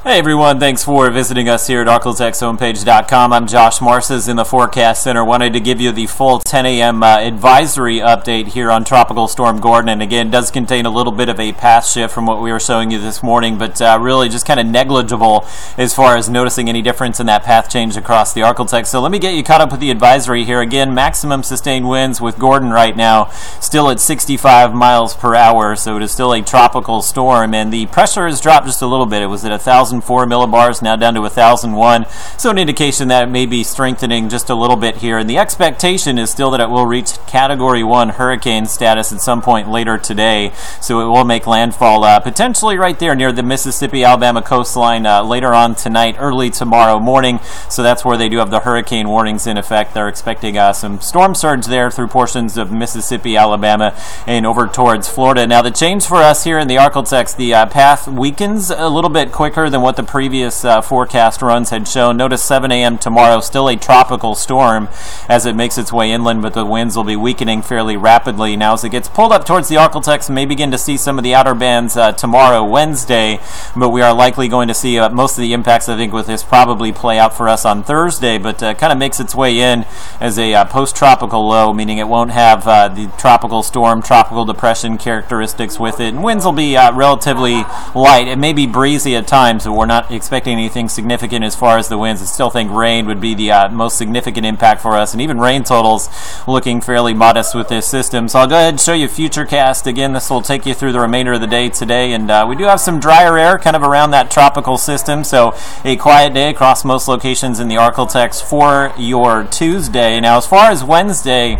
Hey everyone, thanks for visiting us here at ArkLaTexHomepage.com. I'm Josh Marces in the Forecast Center. Wanted to give you the full 10 a.m. advisory update here on Tropical Storm Gordon. And again, it does contain a little bit of a path shift from what we were showing you this morning, but really just kind of negligible as far as noticing any difference in that path change across the ArkLaTex. So let me get you caught up with the advisory here. Again, maximum sustained winds with Gordon right now still at 65 miles per hour, so it is still a tropical storm, and the pressure has dropped just a little bit. It was at 1,004 millibars, now down to 1,001, so an indication that it may be strengthening just a little bit here, and the expectation is still that it will reach Category 1 hurricane status at some point later today, so it will make landfall potentially right there near the Mississippi-Alabama coastline later on tonight, early tomorrow morning, so that's where they do have the hurricane warnings in effect. They're expecting some storm surge there through portions of Mississippi, Alabama, and over towards Florida. Now the change for us here in the ArkLaTex, the path weakens a little bit quicker than what the previous forecast runs had shown. Notice 7 a.m. tomorrow, still a tropical storm as it makes its way inland, but the winds will be weakening fairly rapidly. Now as it gets pulled up towards the ArkLaTex, may begin to see some of the outer bands tomorrow, Wednesday, but we are likely going to see most of the impacts, I think, with this probably play out for us on Thursday, but kind of makes its way in as a post-tropical low, meaning it won't have the tropical storm, tropical depression characteristics with it, and winds will be relatively light. It may be breezy at times, but we're not expecting anything significant as far as the winds. I still think rain would be the most significant impact for us, and even rain totals looking fairly modest with this system. So I'll go ahead and show you Futurecast. Again, this will take you through the remainder of the day today, and we do have some drier air kind of around that tropical system, so a quiet day across most locations in the ArkLaTex for your Tuesday. Now as far as Wednesday,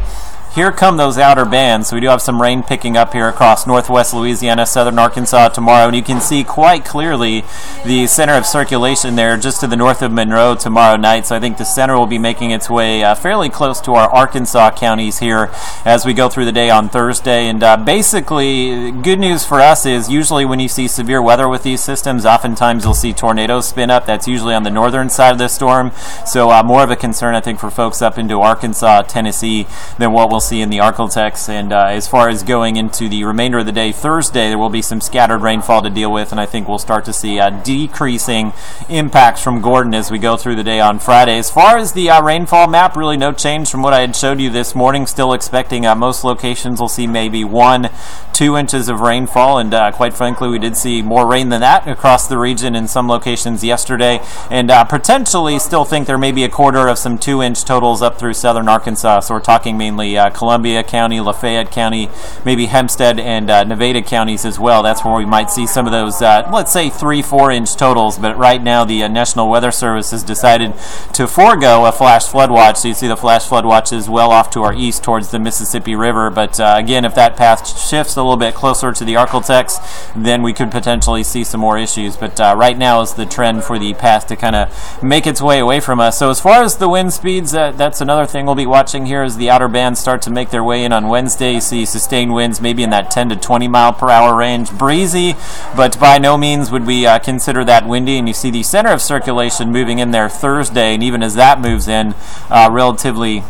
here come those outer bands. So we do have some rain picking up here across northwest Louisiana, southern Arkansas tomorrow, and you can see quite clearly the center of circulation there just to the north of Monroe tomorrow night. So I think the center will be making its way fairly close to our Arkansas counties here as we go through the day on Thursday. And basically, good news for us is usually when you see severe weather with these systems, oftentimes you'll see tornadoes spin up. That's usually on the northern side of the storm. So more of a concern, I think, for folks up into Arkansas, Tennessee, than what we'll see in the ArkLaTex. And as far as going into the remainder of the day, Thursday, there will be some scattered rainfall to deal with, and I think we'll start to see decreasing impacts from Gordon as we go through the day on Friday. As far as the rainfall map, really no change from what I had showed you this morning. Still expecting most locations will see maybe 1-2 inches of rainfall, and quite frankly, we did see more rain than that across the region in some locations yesterday, and potentially still think there may be a quarter of some 2-inch totals up through southern Arkansas. So we're talking mainly Columbia County, Lafayette County, maybe Hempstead and Nevada counties as well. That's where we might see some of those, let's say 3-4 inch totals, but right now the National Weather Service has decided to forego a flash flood watch. So you see the flash flood watch is well off to our east towards the Mississippi River, but again, if that path shifts a little bit closer to the ArkLaTex, then we could potentially see some more issues, but right now is the trend for the path to kind of make its way away from us. So as far as the wind speeds, that's another thing we'll be watching here as the outer bands start to make their way in on Wednesday. You see sustained winds maybe in that 10 to 20 mile per hour range. Breezy, but by no means would we consider that windy, and you see the center of circulation moving in there Thursday, and even as that moves in, relatively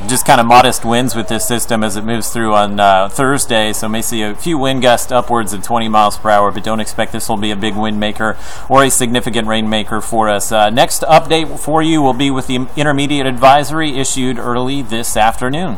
just kind of modest winds with this system as it moves through on Thursday, so may see a few wind gusts upwards of 20 miles per hour, but don't expect this will be a big wind maker or a significant rain maker for us. Next update for you will be with the intermediate advisory issued early this afternoon.